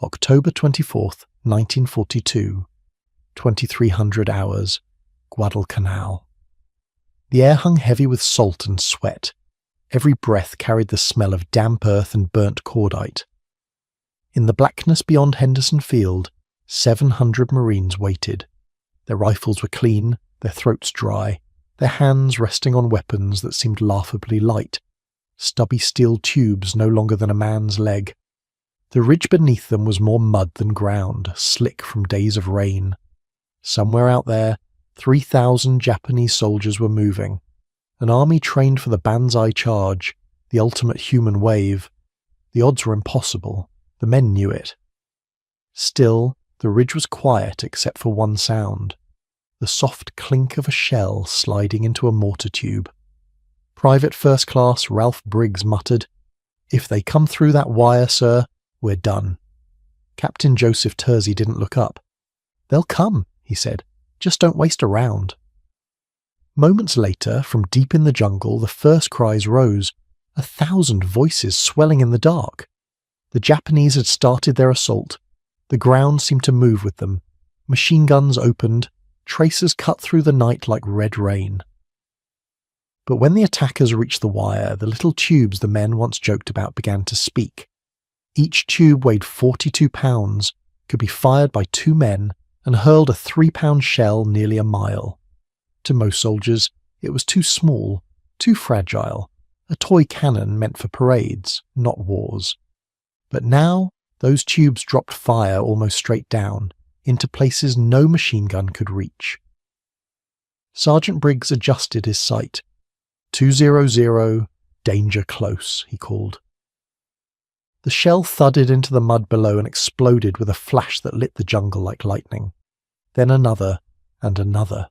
October 24th, 1942, 2300 hours, Guadalcanal. The air hung heavy with salt and sweat. Every breath carried the smell of damp earth and burnt cordite. In the blackness beyond Henderson Field, 700 Marines waited. Their rifles were clean, their throats dry, their hands resting on weapons that seemed laughably light, stubby steel tubes no longer than a man's leg. The ridge beneath them was more mud than ground, slick from days of rain. Somewhere out there, 3,000 Japanese soldiers were moving, an army trained for the Banzai charge, the ultimate human wave. The odds were impossible. The men knew it. Still, the ridge was quiet except for one sound, the soft clink of a shell sliding into a mortar tube. Private First Class Ralph Briggs muttered, "If they come through that wire, sir, we're done." Captain Joseph Tersey didn't look up. "They'll come," he said. "Just don't waste a round." Moments later, from deep in the jungle, the first cries rose, 1,000 voices swelling in the dark. The Japanese had started their assault. The ground seemed to move with them. Machine guns opened, tracers cut through the night like red rain. But when the attackers reached the wire, the little tubes the men once joked about began to speak. Each tube weighed 42 pounds, could be fired by 2 men, and hurled a 3-pound shell nearly a mile. To most soldiers, it was too small, too fragile, a toy cannon meant for parades, not wars. But now, those tubes dropped fire almost straight down, into places no machine gun could reach. Sergeant Briggs adjusted his sight. 200, danger close, he called. The shell thudded into the mud below and exploded with a flash that lit the jungle like lightning. Then another, and another.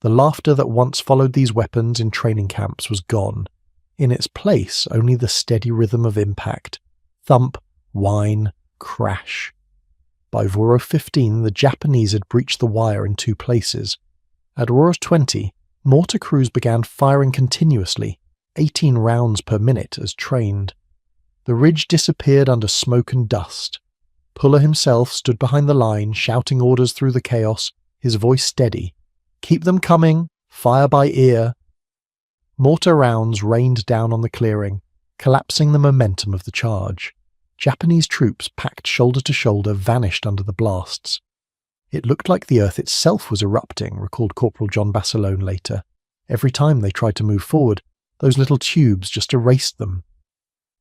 The laughter that once followed these weapons in training camps was gone. In its place, only the steady rhythm of impact. Thump, whine, crash. By Voro 15, the Japanese had breached the wire in 2 places. At Aurora 20, mortar crews began firing continuously, 18 rounds per minute as trained. The ridge disappeared under smoke and dust. Puller himself stood behind the line, shouting orders through the chaos, his voice steady. "Keep them coming! Fire by ear!" Mortar rounds rained down on the clearing, collapsing the momentum of the charge. Japanese troops, packed shoulder to shoulder, vanished under the blasts. It looked like the earth itself was erupting, recalled Corporal John Bassalone later. Every time they tried to move forward, those little tubes just erased them.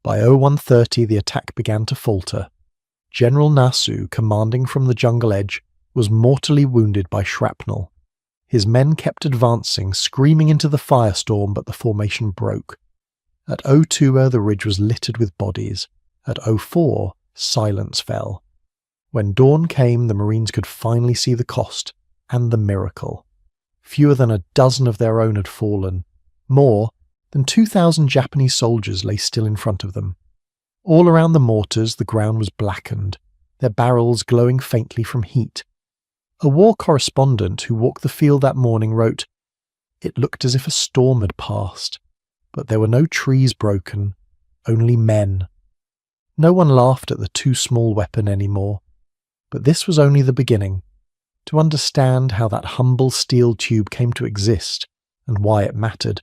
By 01:30, the attack began to falter. General Nasu, commanding from the jungle edge, was mortally wounded by shrapnel. His men kept advancing, screaming into the firestorm, but the formation broke. At 02, the ridge was littered with bodies. At 04, silence fell. When dawn came, the Marines could finally see the cost and the miracle. Fewer than a dozen of their own had fallen. More than 2,000 Japanese soldiers lay still in front of them. All around the mortars, the ground was blackened, their barrels glowing faintly from heat. A war correspondent who walked the field that morning wrote, "It looked as if a storm had passed, but there were no trees broken, only men." No one laughed at the too small weapon anymore. But this was only the beginning. To understand how that humble steel tube came to exist, and why it mattered,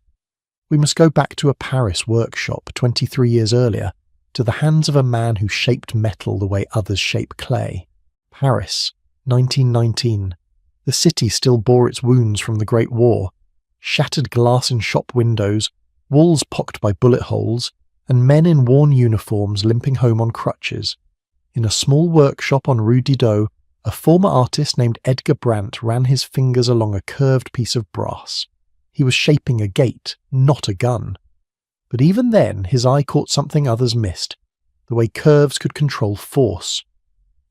we must go back to a Paris workshop 23 years earlier, to the hands of a man who shaped metal the way others shape clay. Paris, 1919. The city still bore its wounds from the Great War. Shattered glass in shop windows, walls pocked by bullet holes, and men in worn uniforms limping home on crutches. In a small workshop on Rue Didot, a former artist named Edgar Brandt ran his fingers along a curved piece of brass. He was shaping a gate, not a gun. But even then, his eye caught something others missed, the way curves could control force.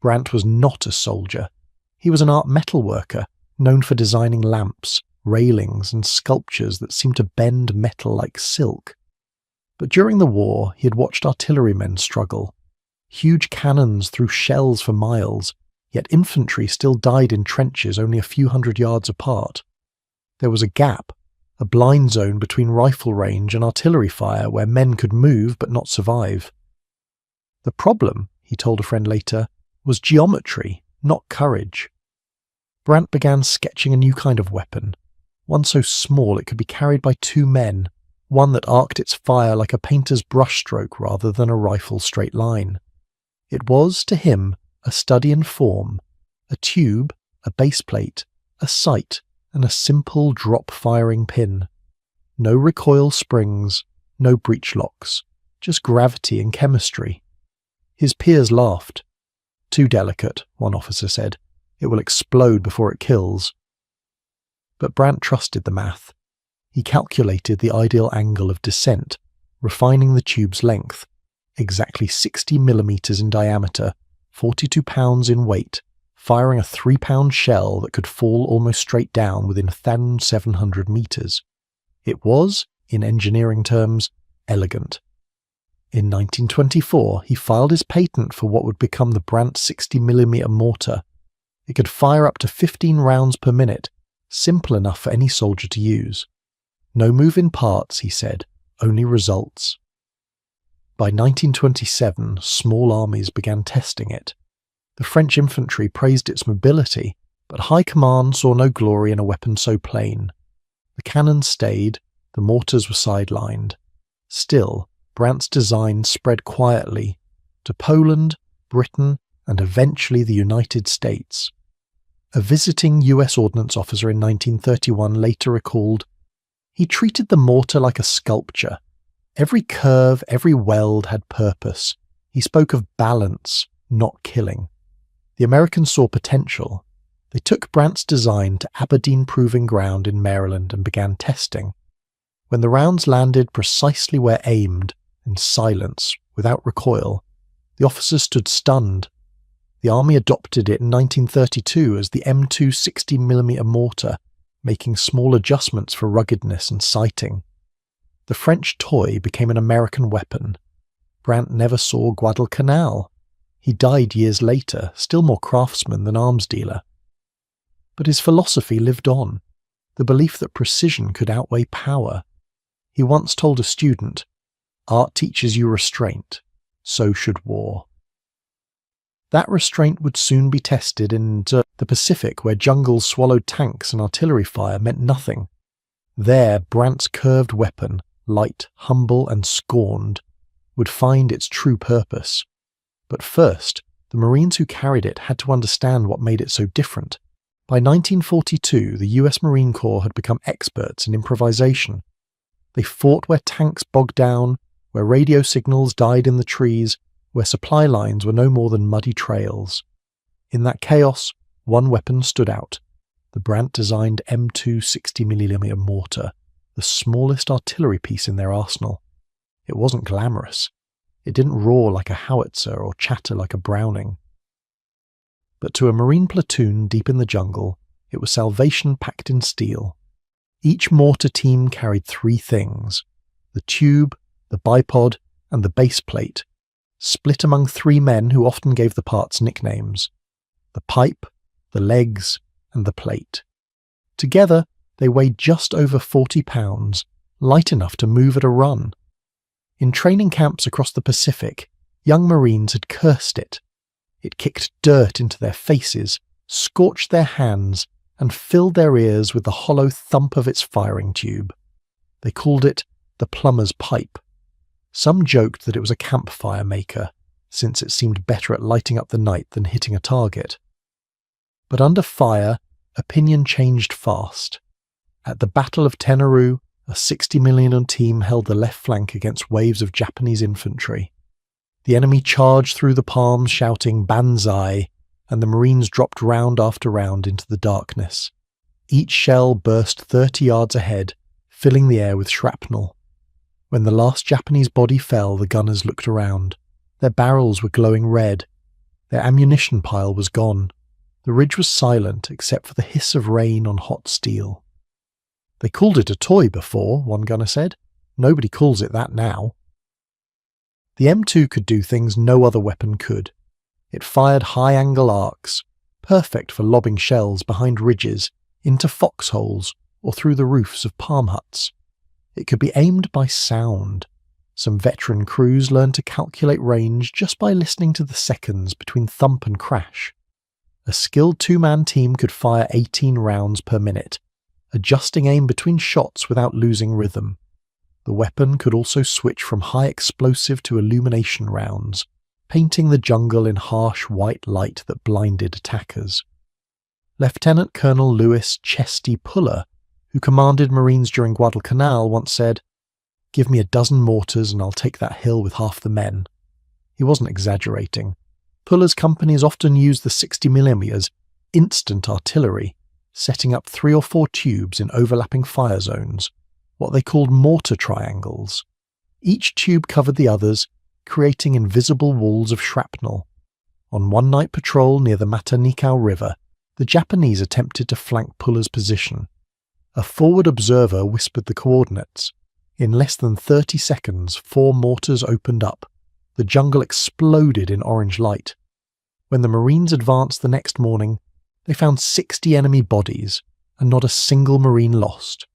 Brandt was not a soldier. He was an art metalworker, known for designing lamps, railings, and sculptures that seemed to bend metal like silk. But during the war, he had watched artillerymen struggle. Huge cannons threw shells for miles, yet infantry still died in trenches only a few hundred yards apart. There was a gap, a blind zone between rifle range and artillery fire where men could move but not survive. The problem, he told a friend later, was geometry, not courage. Brandt began sketching a new kind of weapon, one so small it could be carried by 2 men, one that arced its fire like a painter's brushstroke rather than a rifle's straight line. It was, to him, a study in form, a tube, a base plate, a sight, and a simple drop-firing pin. No recoil springs, no breech locks, just gravity and chemistry. His peers laughed. "Too delicate," one officer said. "It will explode before it kills." But Brandt trusted the math. He calculated the ideal angle of descent, refining the tube's length, exactly 60 millimeters in diameter, 42 pounds in weight, firing a 3-pound shell that could fall almost straight down within 1,700 meters. It was, in engineering terms, elegant. In 1924, he filed his patent for what would become the Brandt 60mm mortar. It could fire up to 15 rounds per minute, simple enough for any soldier to use. No moving parts, he said, only results. By 1927, small armies began testing it. The French infantry praised its mobility, but high command saw no glory in a weapon so plain. The cannons stayed, the mortars were sidelined. Still, Brandt's design spread quietly to Poland, Britain, and eventually the United States. A visiting US Ordnance officer in 1931 later recalled, "He treated the mortar like a sculpture. Every curve, every weld had purpose. He spoke of balance, not killing." The Americans saw potential. They took Brandt's design to Aberdeen Proving Ground in Maryland and began testing. When the rounds landed precisely where aimed, in silence, without recoil, the officers stood stunned. The Army adopted it in 1932 as the M2 60mm mortar, making small adjustments for ruggedness and sighting. The French toy became an American weapon. Brandt never saw Guadalcanal. He died years later, still more craftsman than arms dealer. But his philosophy lived on, the belief that precision could outweigh power. He once told a student, "Art teaches you restraint, so should war." That restraint would soon be tested in the Pacific, where jungles swallowed tanks and artillery fire meant nothing. There, Brandt's curved weapon, light, humble, and scorned, would find its true purpose. But first, the Marines who carried it had to understand what made it so different. By 1942, the US Marine Corps had become experts in improvisation. They fought where tanks bogged down, where radio signals died in the trees, where supply lines were no more than muddy trails. In that chaos, one weapon stood out, the Brandt-designed M2 60mm mortar, the smallest artillery piece in their arsenal. It wasn't glamorous. It didn't roar like a howitzer or chatter like a Browning. But to a Marine platoon deep in the jungle, it was salvation packed in steel. Each mortar team carried 3 things: the tube, the bipod, and the base plate, split among 3 men who often gave the parts nicknames: the pipe, the legs, and the plate. Together, they weighed just over 40 pounds, light enough to move at a run. In training camps across the Pacific, young Marines had cursed it. It kicked dirt into their faces, scorched their hands, and filled their ears with the hollow thump of its firing tube. They called it the plumber's pipe. Some joked that it was a campfire maker, since it seemed better at lighting up the night than hitting a target. But under fire, opinion changed fast. At the Battle of Tenaru, a 60mm team held the left flank against waves of Japanese infantry. The enemy charged through the palms shouting "Banzai," and the Marines dropped round after round into the darkness. Each shell burst 30 yards ahead, filling the air with shrapnel. When the last Japanese body fell, the gunners looked around. Their barrels were glowing red. Their ammunition pile was gone. The ridge was silent except for the hiss of rain on hot steel. "They called it a toy before," one gunner said. "Nobody calls it that now." The M2 could do things no other weapon could. It fired high-angle arcs, perfect for lobbing shells behind ridges, into foxholes, or through the roofs of palm huts. It could be aimed by sound. Some veteran crews learned to calculate range just by listening to the seconds between thump and crash. A skilled two-man team could fire 18 rounds per minute, adjusting aim between shots without losing rhythm. The weapon could also switch from high explosive to illumination rounds, painting the jungle in harsh white light that blinded attackers. Lieutenant Colonel Louis Chesty Puller, who commanded Marines during Guadalcanal, once said, "Give me a dozen mortars and I'll take that hill with half the men." He wasn't exaggerating. Puller's companies often used the 60mm as instant artillery, setting up 3 or 4 tubes in overlapping fire zones, what they called mortar triangles. Each tube covered the others, creating invisible walls of shrapnel. On one night patrol near the Matanikau River, the Japanese attempted to flank Puller's position. A forward observer whispered the coordinates. In less than 30 seconds, 4 mortars opened up. The jungle exploded in orange light. When the Marines advanced the next morning, they found 60 enemy bodies and not a single Marine lost.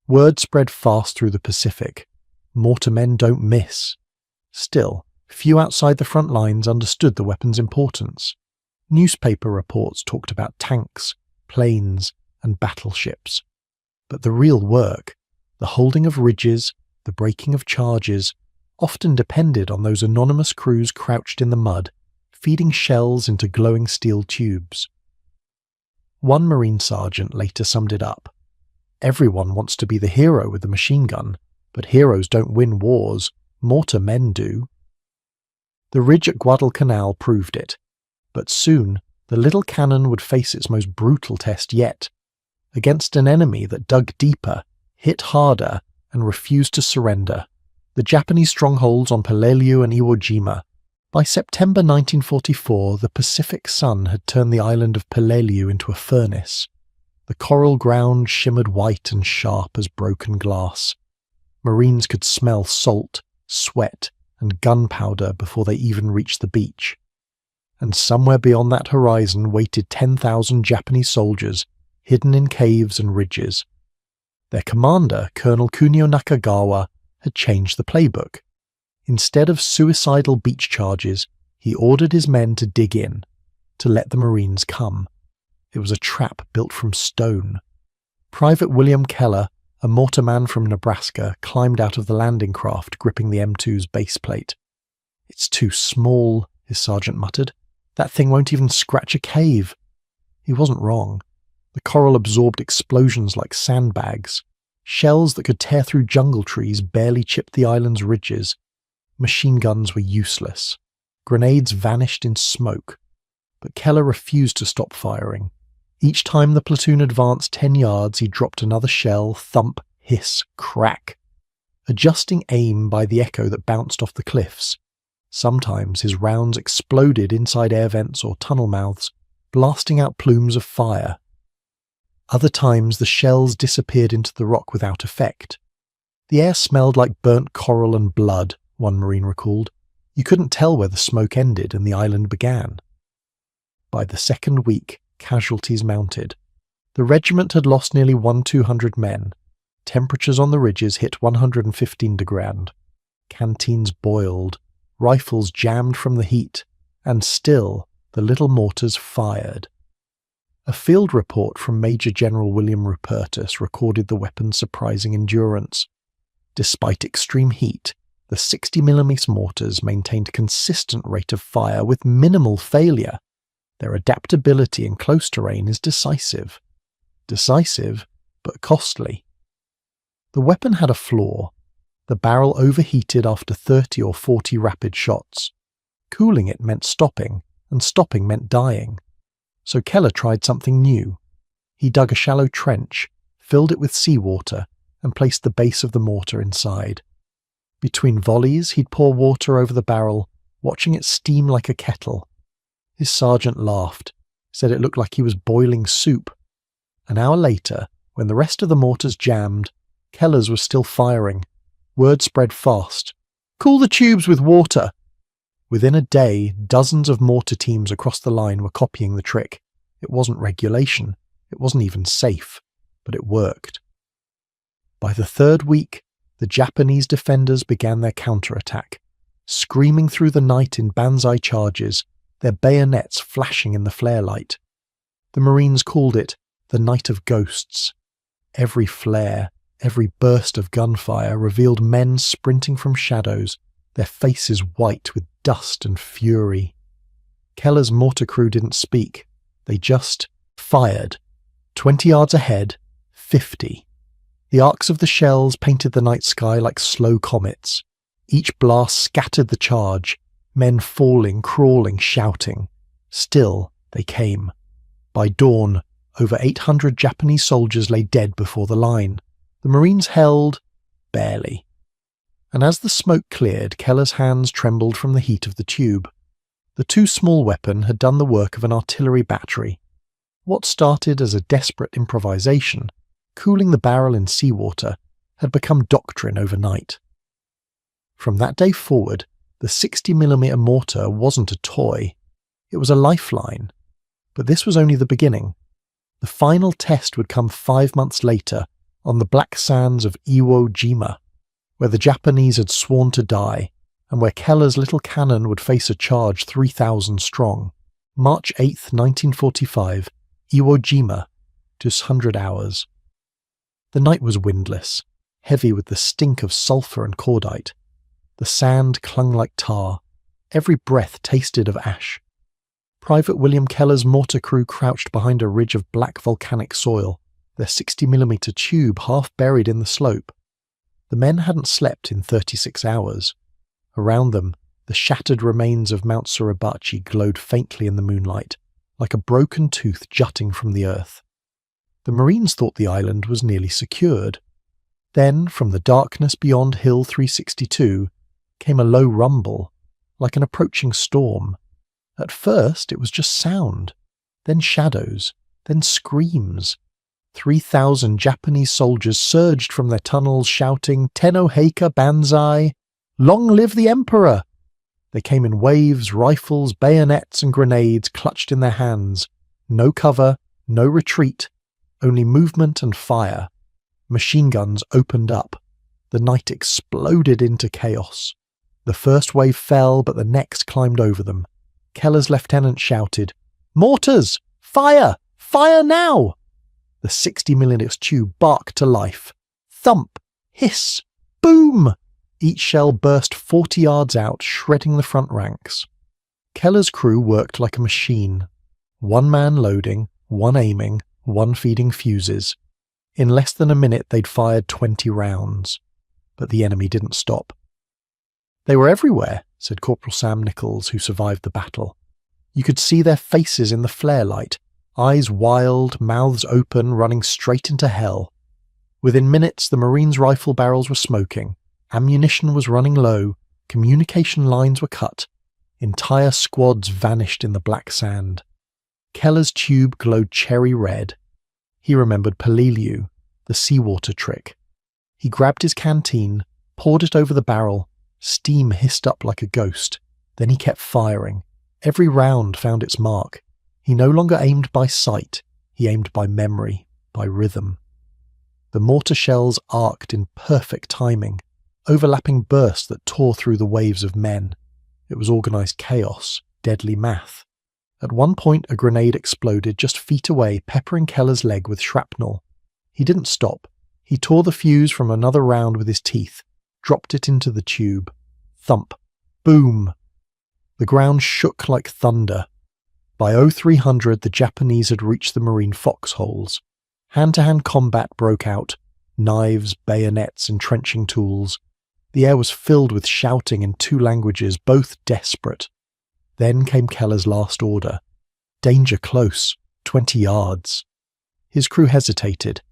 Word spread fast through the Pacific. Mortarmen don't miss. Still, few outside the front lines understood the weapon's importance. Newspaper reports talked about tanks, planes, and battleships. But the real work, the holding of ridges, the breaking of charges, often depended on those anonymous crews crouched in the mud, feeding shells into glowing steel tubes. One Marine sergeant later summed it up. "Everyone wants to be the hero with the machine gun, but heroes don't win wars, mortar men do." The ridge at Guadalcanal proved it, but soon the little cannon would face its most brutal test yet, against an enemy that dug deeper, hit harder, and refused to surrender, the Japanese strongholds on Peleliu and Iwo Jima. By September 1944, the Pacific sun had turned the island of Peleliu into a furnace. The coral ground shimmered white and sharp as broken glass. Marines could smell salt, sweat, and gunpowder before they even reached the beach. And somewhere beyond that horizon waited 10,000 Japanese soldiers, hidden in caves and ridges. Their commander, Colonel Kunio Nakagawa, had changed the playbook. Instead of suicidal beach charges, he ordered his men to dig in, to let the Marines come. It was a trap built from stone. Private William Keller, a mortarman from Nebraska, climbed out of the landing craft, gripping the M2's base plate. "It's too small," his sergeant muttered. "That thing won't even scratch a cave." He wasn't wrong. The coral absorbed explosions like sandbags. Shells that could tear through jungle trees barely chipped the island's ridges. Machine guns were useless. Grenades vanished in smoke. But Keller refused to stop firing. Each time the platoon advanced 10 yards, he dropped another shell, thump, hiss, crack, adjusting aim by the echo that bounced off the cliffs. Sometimes his rounds exploded inside air vents or tunnel mouths, blasting out plumes of fire. Other times the shells disappeared into the rock without effect. The air smelled like burnt coral and blood, one Marine recalled. You couldn't tell where the smoke ended and the island began. By the second week, casualties mounted. The regiment had lost nearly 1,200 men. Temperatures on the ridges hit 115 degrees. Canteens boiled, rifles jammed from the heat, and still the little mortars fired. A field report from Major General William Rupertus recorded the weapon's surprising endurance. Despite extreme heat, the 60mm mortars maintained consistent rate of fire with minimal failure. Their adaptability in close terrain is decisive. Decisive, but costly. The weapon had a flaw. The barrel overheated after 30 or 40 rapid shots. Cooling it meant stopping, and stopping meant dying. So Keller tried something new. He dug a shallow trench, filled it with seawater, and placed the base of the mortar inside. Between volleys, he'd pour water over the barrel, watching it steam like a kettle. His sergeant laughed, said it looked like he was boiling soup. An hour later, when the rest of the mortars jammed, Keller's was still firing. Word spread fast. "Cool the tubes with water!" Within a day, dozens of mortar teams across the line were copying the trick. It wasn't regulation. It wasn't even safe. But it worked. By the third week, the Japanese defenders began their counterattack, screaming through the night in Banzai charges, their bayonets flashing in the flare light. The Marines called it the Night of Ghosts. Every flare, every burst of gunfire revealed men sprinting from shadows, their faces white with dust and fury. Keller's mortar crew didn't speak. They just fired. 20 yards ahead, 50. The arcs of the shells painted the night sky like slow comets. Each blast scattered the charge, men falling, crawling, shouting. Still, they came. By dawn, over 800 Japanese soldiers lay dead before the line. The Marines held, barely. And as the smoke cleared, Keller's hands trembled from the heat of the tube. The too small weapon had done the work of an artillery battery. What started as a desperate improvisation, cooling the barrel in seawater, had become doctrine overnight. From that day forward, the 60mm mortar wasn't a toy. It was a lifeline. But this was only the beginning. The final test would come 5 months later on the black sands of Iwo Jima, where the Japanese had sworn to die, and where Keller's little cannon would face a charge 3,000 strong. March 8, 1945, Iwo Jima, just 100 hours. The night was windless, heavy with the stink of sulphur and cordite. The sand clung like tar. Every breath tasted of ash. Private William Keller's mortar crew crouched behind a ridge of black volcanic soil, their 60mm tube half buried in the slope. The men hadn't slept in 36 hours. Around them, the shattered remains of Mount Suribachi glowed faintly in the moonlight, like a broken tooth jutting from the earth. The Marines thought the island was nearly secured. Then, from the darkness beyond Hill 362, came a low rumble, like an approaching storm. At first, it was just sound, then shadows, then screams. 3,000 Japanese soldiers surged from their tunnels shouting, "Tenno Heika Banzai! Long live the Emperor!" They came in waves, rifles, bayonets and grenades clutched in their hands. No cover, no retreat, only movement and fire. Machine guns opened up. The night exploded into chaos. The first wave fell, but the next climbed over them. Keller's lieutenant shouted, "Mortars! Fire! Fire now!" The 60mm tube barked to life. Thump! Hiss! Boom! Each shell burst 40 yards out, shredding the front ranks. Keller's crew worked like a machine. One man loading, one aiming, one feeding fuses. In less than a minute they'd fired 20 rounds. But the enemy didn't stop. "They were everywhere," said Corporal Sam Nichols, who survived the battle. "You could see their faces in the flare light, eyes wild, mouths open, running straight into hell. Within minutes the Marines' rifle barrels were smoking, ammunition was running low, communication lines were cut. Entire squads vanished in the black sand. Keller's tube glowed cherry red. He remembered Paliliu, the seawater trick. He grabbed his canteen, poured it over the barrel. Steam hissed up like a ghost. Then he kept firing. Every round found its mark. He no longer aimed by sight. He aimed by memory, by rhythm. The mortar shells arced in perfect timing, overlapping bursts that tore through the waves of men. It was organized chaos, deadly math. At one point a grenade exploded just feet away, peppering Keller's leg with shrapnel. He didn't stop. He tore the fuse from another round with his teeth, dropped it into the tube. Thump. Boom. The ground shook like thunder. By 0300 the Japanese had reached the Marine foxholes. Hand-to-hand combat broke out. Knives, bayonets, entrenching tools. The air was filled with shouting in 2 languages, both desperate. Then came Keller's last order. Danger close, 20 yards. His crew hesitated.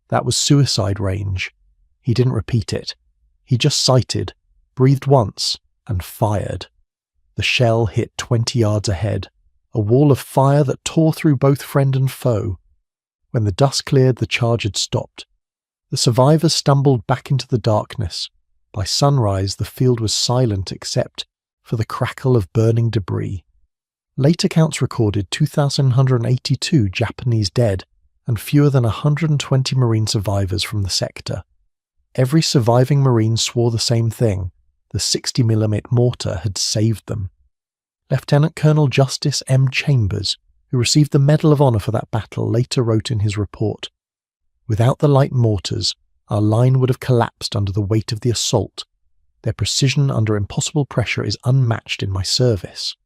That was suicide range. He didn't repeat it. He just sighted, breathed once, and fired. The shell hit 20 yards ahead, a wall of fire that tore through both friend and foe. When the dust cleared, the charge had stopped. The survivors stumbled back into the darkness. By sunrise, the field was silent except for the crackle of burning debris. Late accounts recorded 2,182 Japanese dead and fewer than 120 Marine survivors from the sector. Every surviving Marine swore the same thing: the 60mm mortar had saved them. Lieutenant Colonel Justice M. Chambers, who received the Medal of Honor for that battle, later wrote in his report, "Without the light mortars, our line would have collapsed under the weight of the assault. Their precision under impossible pressure is unmatched in my service."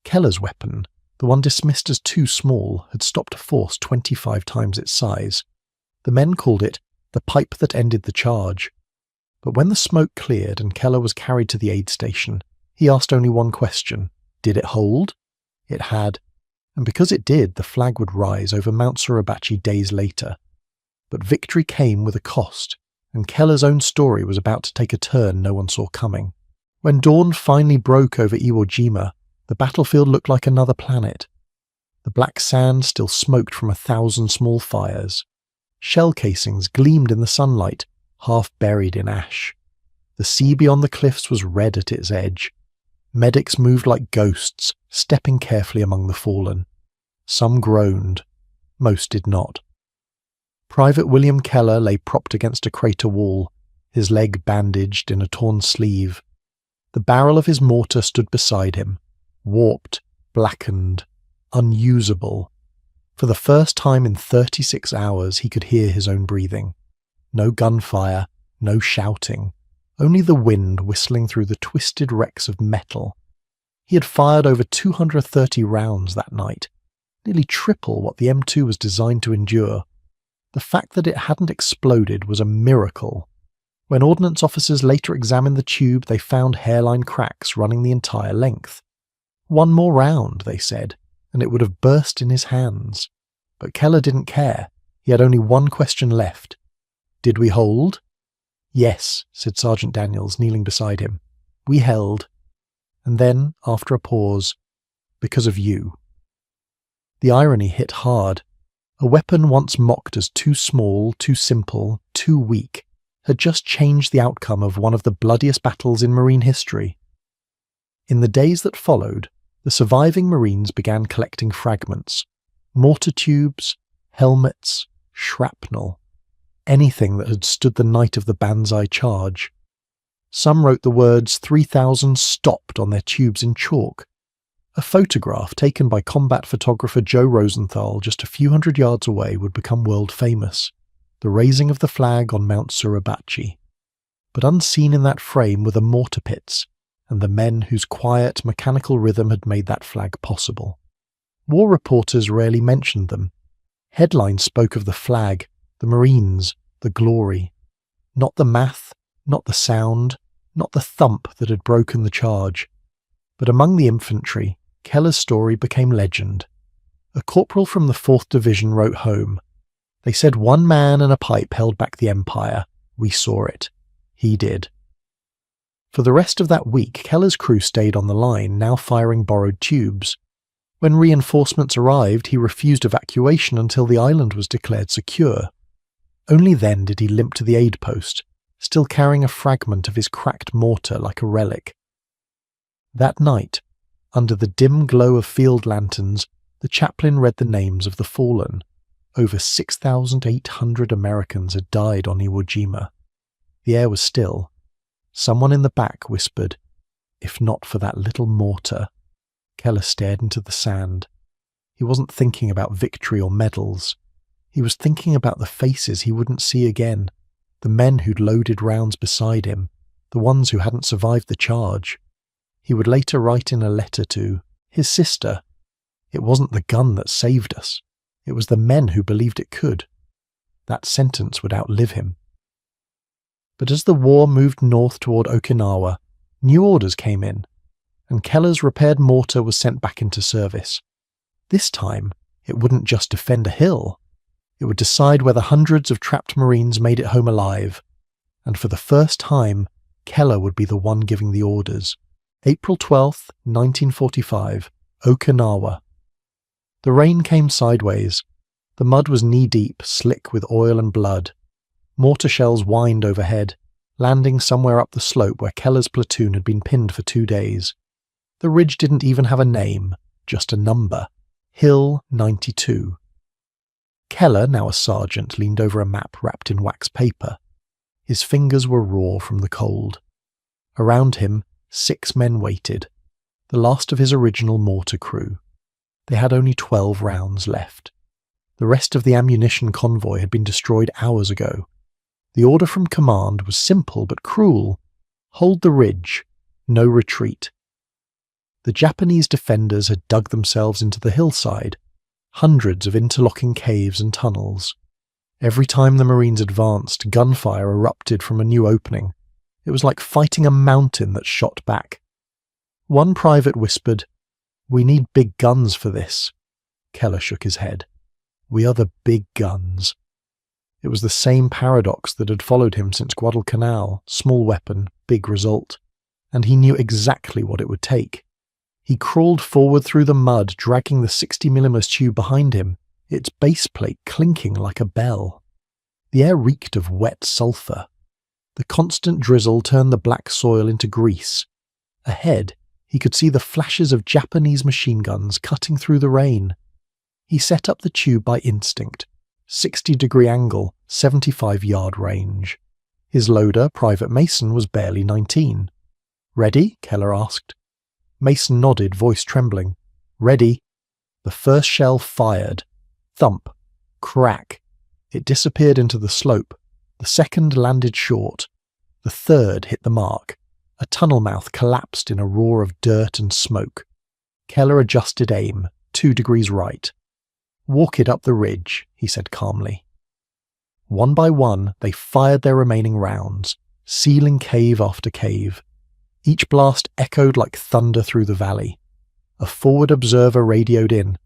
Keller's weapon, the one dismissed as too small, had stopped a force 25 times its size. The men called it the pipe that ended the charge. But when the smoke cleared and Keller was carried to the aid station, he asked only one question: did it hold? It had, and because it did, the flag would rise over Mount Suribachi days later. But victory came with a cost, and Keller's own story was about to take a turn no one saw coming. When dawn finally broke over Iwo Jima, the battlefield looked like another planet. The black sand still smoked from 1,000 small fires. Shell casings gleamed in the sunlight, half buried in ash. The sea beyond the cliffs was red at its edge. Medics moved like ghosts, stepping carefully among the fallen. Some groaned. Most did not. Private William Keller lay propped against a crater wall, his leg bandaged in a torn sleeve. The barrel of his mortar stood beside him, warped, blackened, unusable. For the first time in 36 hours he could hear his own breathing. No gunfire, no shouting, only the wind whistling through the twisted wrecks of metal. He had fired over 230 rounds that night, nearly triple what the M2 was designed to endure. The fact that it hadn't exploded was a miracle. When ordnance officers later examined the tube, they found hairline cracks running the entire length. One more round, they said, and it would have burst in his hands. But Keller didn't care. He had only one question left. Did we hold? Yes, said Sergeant Daniels, kneeling beside him. We held. And then, after a pause, because of you. The irony hit hard. A weapon once mocked as too small, too simple, too weak, had just changed the outcome of one of the bloodiest battles in Marine history. In the days that followed, the surviving Marines began collecting fragments: mortar tubes, helmets, shrapnel, anything that had stood the night of the Banzai charge. Some wrote the words 3,000 stopped on their tubes in chalk. A photograph taken by combat photographer Joe Rosenthal just a few hundred yards away would become world famous: the raising of the flag on Mount Suribachi. But unseen in that frame were the mortar pits, and the men whose quiet, mechanical rhythm had made that flag possible. War reporters rarely mentioned them. Headlines spoke of the flag, the Marines, the glory. Not the math, not the sound, not the thump that had broken the charge. But among the infantry, Keller's story became legend. A corporal from the 4th Division wrote home, "They said one man and a pipe held back the Empire. We saw it. He did." For the rest of that week, Keller's crew stayed on the line, now firing borrowed tubes. When reinforcements arrived, he refused evacuation until the island was declared secure. Only then did he limp to the aid post, still carrying a fragment of his cracked mortar like a relic. That night, under the dim glow of field lanterns, the chaplain read the names of the fallen. Over 6,800 Americans had died on Iwo Jima. The air was still. Someone in the back whispered, "If not for that little mortar." Keller stared into the sand. He wasn't thinking about victory or medals. He was thinking about the faces he wouldn't see again, the men who'd loaded rounds beside him, the ones who hadn't survived the charge. He would later write in a letter to his sister, "It wasn't the gun that saved us. It was the men who believed it could." That sentence would outlive him. But as the war moved north toward Okinawa, new orders came in, and Keller's repaired mortar was sent back into service. This time, it wouldn't just defend a hill. It would decide whether hundreds of trapped Marines made it home alive. And for the first time, Keller would be the one giving the orders. April 12th, 1945, Okinawa. The rain came sideways. The mud was knee-deep, slick with oil and blood. Mortar shells whined overhead, landing somewhere up the slope where Keller's platoon had been pinned for 2 days. The ridge didn't even have a name, just a number: Hill 92. Keller, now a sergeant, leaned over a map wrapped in wax paper. His fingers were raw from the cold. Around him, 6 men waited, the last of his original mortar crew. They had only 12 rounds left. The rest of the ammunition convoy had been destroyed hours ago. The order from command was simple but cruel. Hold the ridge, no retreat. The Japanese defenders had dug themselves into the hillside, hundreds of interlocking caves and tunnels. Every time the Marines advanced, gunfire erupted from a new opening. It was like fighting a mountain that shot back. One private whispered, "We need big guns for this." Keller shook his head. "We are the big guns." It was the same paradox that had followed him since Guadalcanal: small weapon, big result. And he knew exactly what it would take. He crawled forward through the mud, dragging the 60mm tube behind him, its base plate clinking like a bell. The air reeked of wet sulphur. The constant drizzle turned the black soil into grease. Ahead, he could see the flashes of Japanese machine guns cutting through the rain. He set up the tube by instinct, 60-degree angle, 75-yard range. His loader, Private Mason, was barely 19. "Ready?" Keller asked. Mason nodded, voice trembling. "Ready." The first shell fired. Thump. Crack. It disappeared into the slope. The second landed short. The third hit the mark. A tunnel mouth collapsed in a roar of dirt and smoke. Keller adjusted aim, 2 degrees right. "Walk it up the ridge," he said calmly. One by one, they fired their remaining rounds, sealing cave after cave. Each blast echoed like thunder through the valley. A forward observer radioed in.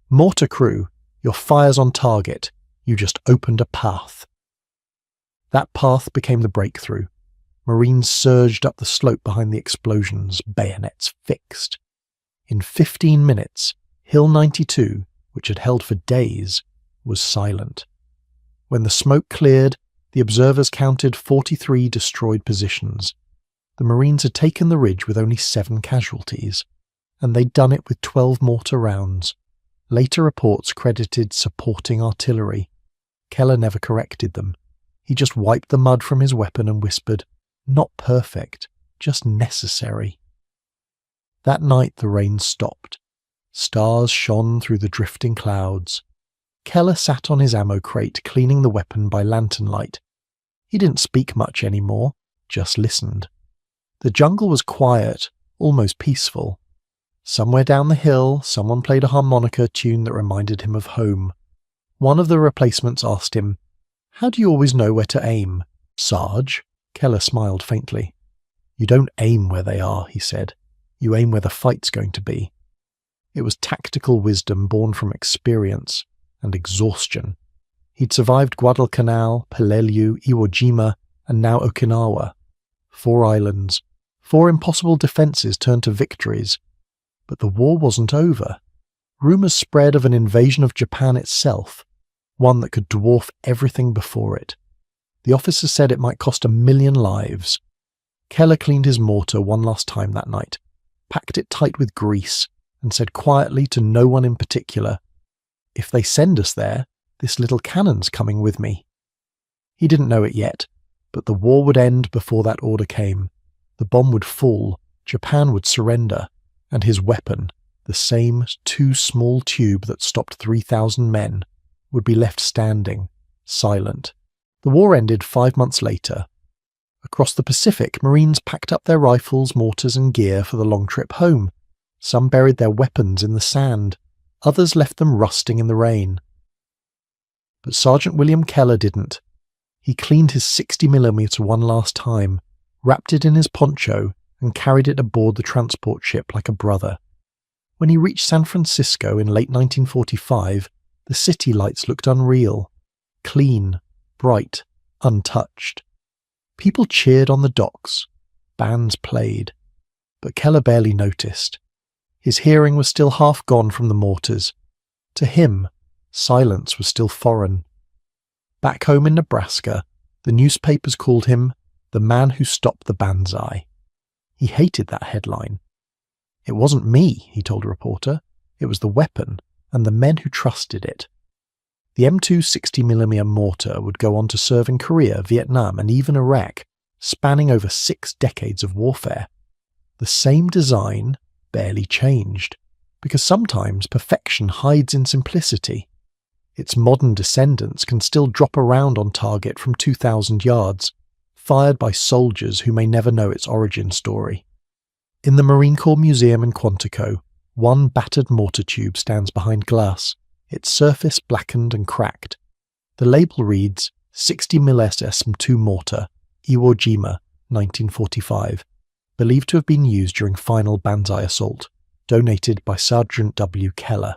"Mortar crew, your fire's on target. You just opened a path." That path became the breakthrough. Marines surged up the slope behind the explosions, bayonets fixed. In 15 minutes, Hill 92, which had held for days, was silent. When the smoke cleared, the observers counted 43 destroyed positions. The Marines had taken the ridge with only 7 casualties, and they'd done it with 12 mortar rounds. Later reports credited supporting artillery. Keller never corrected them. He just wiped the mud from his weapon and whispered, "Not perfect, just necessary." That night the rain stopped. Stars shone through the drifting clouds. Keller sat on his ammo crate, cleaning the weapon by lantern light. He didn't speak much anymore, just listened. The jungle was quiet, almost peaceful. Somewhere down the hill, someone played a harmonica tune that reminded him of home. One of the replacements asked him, "How do you always know where to aim, Sarge?" Keller smiled faintly. "You don't aim where they are," he said. "You aim where the fight's going to be." It was tactical wisdom born from experience and exhaustion. He'd survived Guadalcanal, Peleliu, Iwo Jima, and now Okinawa. 4 islands, 4 impossible defences turned to victories. But the war wasn't over. Rumours spread of an invasion of Japan itself, one that could dwarf everything before it. The officers said it might cost 1 million lives. Keller cleaned his mortar one last time that night, packed it tight with grease, and said quietly to no one in particular, "If they send us there, this little cannon's coming with me." He didn't know it yet, but the war would end before that order came. The bomb would fall, Japan would surrender, and his weapon, the same too small tube that stopped 3,000 men, would be left standing, silent. The war ended 5 months later. Across the Pacific, Marines packed up their rifles, mortars and gear for the long trip home. Some buried their weapons in the sand. Others left them rusting in the rain. But Sergeant William Keller didn't. He cleaned his 60mm one last time, wrapped it in his poncho, and carried it aboard the transport ship like a brother. When he reached San Francisco in late 1945, the city lights looked unreal. Clean, bright, untouched. People cheered on the docks. Bands played. But Keller barely noticed. His hearing was still half gone from the mortars. To him, silence was still foreign. Back home in Nebraska, the newspapers called him the man who stopped the Banzai. He hated that headline. "It wasn't me," he told a reporter. "It was the weapon and the men who trusted it." The M2 60mm mortar would go on to serve in Korea, Vietnam, and even Iraq, spanning over 6 decades of warfare. The same design barely changed, because sometimes perfection hides in simplicity. Its modern descendants can still drop around on target from 2,000 yards, fired by soldiers who may never know its origin story. In the Marine Corps Museum in Quantico, one battered mortar tube stands behind glass, its surface blackened and cracked. The label reads 60mm SM2 mortar, Iwo Jima, 1945, believed to have been used during final Banzai assault, donated by Sergeant W. Keller.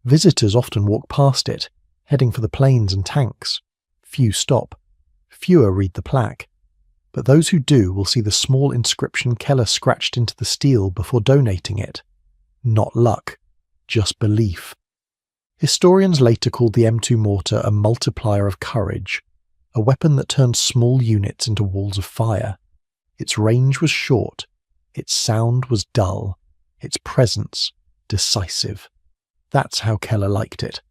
Visitors often walk past it, heading for the planes and tanks. Few stop. Fewer read the plaque. But those who do will see the small inscription Keller scratched into the steel before donating it. Not luck, just belief. Historians later called the M2 mortar a multiplier of courage, a weapon that turned small units into walls of fire. Its range was short, its sound was dull, its presence decisive. That's how Keller liked it.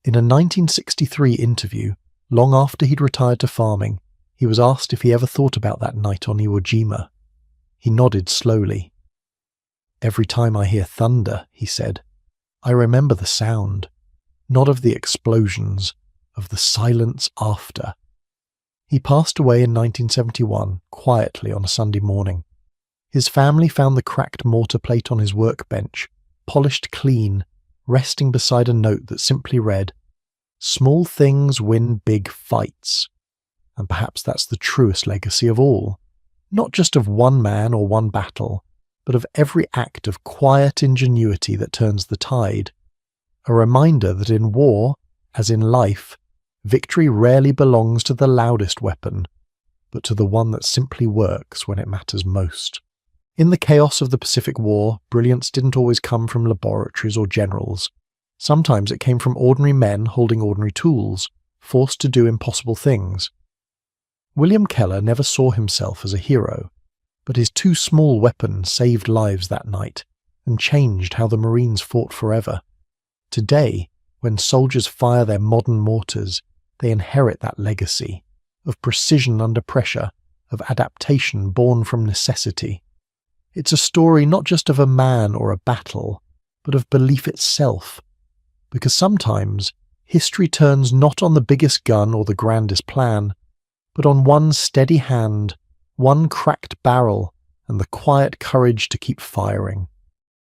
In a 1963 interview, long after he'd retired to farming, he was asked if he ever thought about that night on Iwo Jima. He nodded slowly. "Every time I hear thunder," he said, "I remember the sound, not of the explosions, of the silence after." He passed away in 1971, quietly on a Sunday morning. His family found the cracked mortar plate on his workbench, polished clean, resting beside a note that simply read, "Small things win big fights." And perhaps that's the truest legacy of all, not just of one man or one battle, but of every act of quiet ingenuity that turns the tide. A reminder that in war, as in life, victory rarely belongs to the loudest weapon, but to the one that simply works when it matters most. In the chaos of the Pacific War, brilliance didn't always come from laboratories or generals. Sometimes it came from ordinary men holding ordinary tools, forced to do impossible things. William Keller never saw himself as a hero, but his 2 small weapons saved lives that night and changed how the Marines fought forever. Today, when soldiers fire their modern mortars, they inherit that legacy of precision under pressure, of adaptation born from necessity. It's a story not just of a man or a battle, but of belief itself. Because sometimes history turns not on the biggest gun or the grandest plan, but on one steady hand, one cracked barrel, and the quiet courage to keep firing.